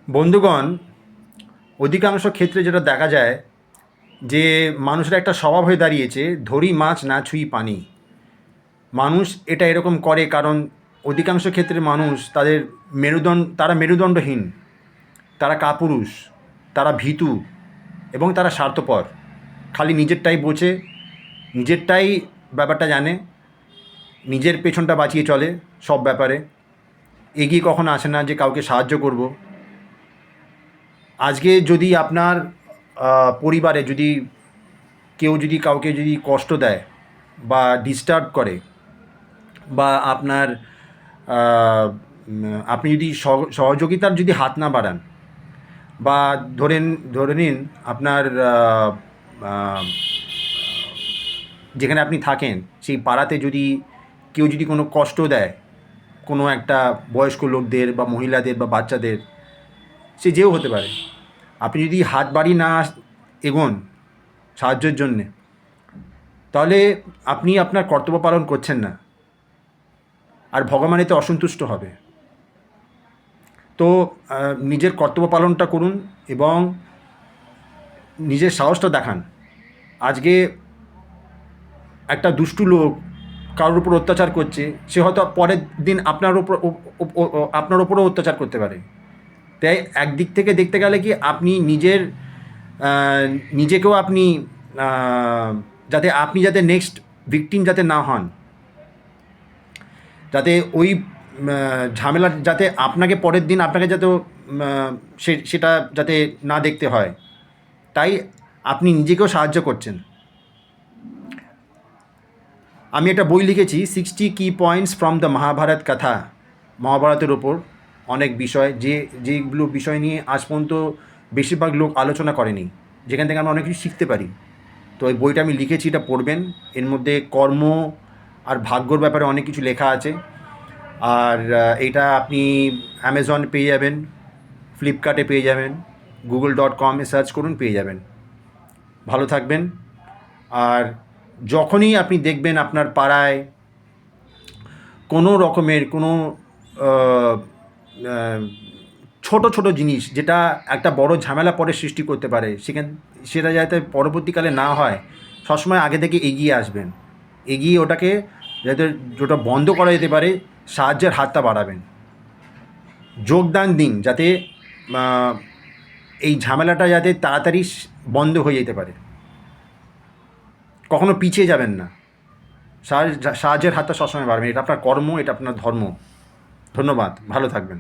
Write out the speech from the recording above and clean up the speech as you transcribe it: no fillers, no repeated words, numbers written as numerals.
বন্ধুগণ, অধিকাংশ ক্ষেত্রে যেটা দেখা যায় যে মানুষের একটা স্বভাব হয়ে দাঁড়িয়েছে, ধরি মাছ না ছুঁই পানি। মানুষ এটা এরকম করে কারণ অধিকাংশ ক্ষেত্রে মানুষ তারা মেরুদণ্ডহীন, তারা কাপুরুষ, তারা ভীতু এবং তারা স্বার্থপর। খালি নিজেরটাই বোঝে, নিজেরটাই ব্যাপারটা জানে, নিজের পেছনটা বাঁচিয়ে চলে সব ব্যাপারে, এগিয়ে কখনো আসে না যে কাউকে সাহায্য করব। আজকে যদি আপনার পরিবারে যদি কেউ যদি কাউকে যদি কষ্ট দেয় বা ডিস্টার্ব করে, বা আপনি যদি সহযোগিতার যদি হাত না বাড়ান, বা ধরে নিন আপনার যেখানে আপনি থাকেন সেই পাড়াতে যদি কেউ যদি কোনো কষ্ট দেয়, কোনো একটা বয়স্ক লোকদের বা মহিলাদের বা বাচ্চাদের, সে যেও হতে পারে, আপনি যদি হাত বাড়িয়ে না এগোন সাহায্যের জন্যে, তাহলে আপনি আপনার কর্তব্য পালন করছেন না, আর ভগবান এতে অসন্তুষ্ট হবে। তো নিজের কর্তব্য পালনটা করুন এবং নিজের সাহসটা দেখান। আজকে একটা দুষ্টু লোক কারোর উপর অত্যাচার করছে, সে হয়তো পরের দিন আপনার ওপরও অত্যাচার করতে পারে। তাই একদিক থেকে দেখতে গেলে কি, আপনি নিজেকেও আপনি যাতে নেক্সট ভিকটিম যাতে না হন, যাতে ওই ঝামেলা যাতে আপনাকে পরের দিন আপনাকে যাতে সেটা যাতে না দেখতে হয়, তাই আপনি নিজেকেও সাহায্য করছেন। আমি একটা বই লিখেছি, 60 কি পয়েন্টস ফ্রম দ্য মহাভারত কথা। মহাভারতের ওপর অনেক বিষয়, যেগুলো বিষয় নিয়ে আজ পর্যন্ত বেশিরভাগ লোক আলোচনা করেনি, যেখান থেকে আমরা অনেক কিছু শিখতে পারি। তো এই বইটা আমি লিখেছি, এটা পড়বেন। এর মধ্যে কর্ম আর ভাগ্যর ব্যাপারে অনেক কিছু লেখা আছে। আর এটা আপনি অ্যামাজনে পেয়ে যাবেন, ফ্লিপকার্টে পেয়ে যাবেন, google.com-এ সার্চ করুন, পেয়ে যাবেন। ভালো থাকবেন। আর যখনই আপনি দেখবেন আপনার পাড়ায় কোনো রকমের কোনো ছোট ছোট জিনিস যেটা একটা বড় ঝামেলা পরে সৃষ্টি করতে পারে, সেটা যাতে পরবর্তীকালে না হয়, সবসময় আগে থেকে এগিয়ে আসবেন। এগিয়ে ওটাকে যাতে যেটা বন্ধ করা যেতে পারে, সাহায্যের হাতটা বাড়াবেন, যোগদান দিন, যাতে এই ঝামেলাটা যাতে তাড়াতাড়ি বন্ধ হয়ে যেতে পারে। কখনো পিছিয়ে যাবেন না, সাহায্যের হাতটা সবসময় বাড়বেন। এটা আপনার কর্ম, এটা আপনার ধর্ম। ধন্যবাদ, ভালো থাকবেন।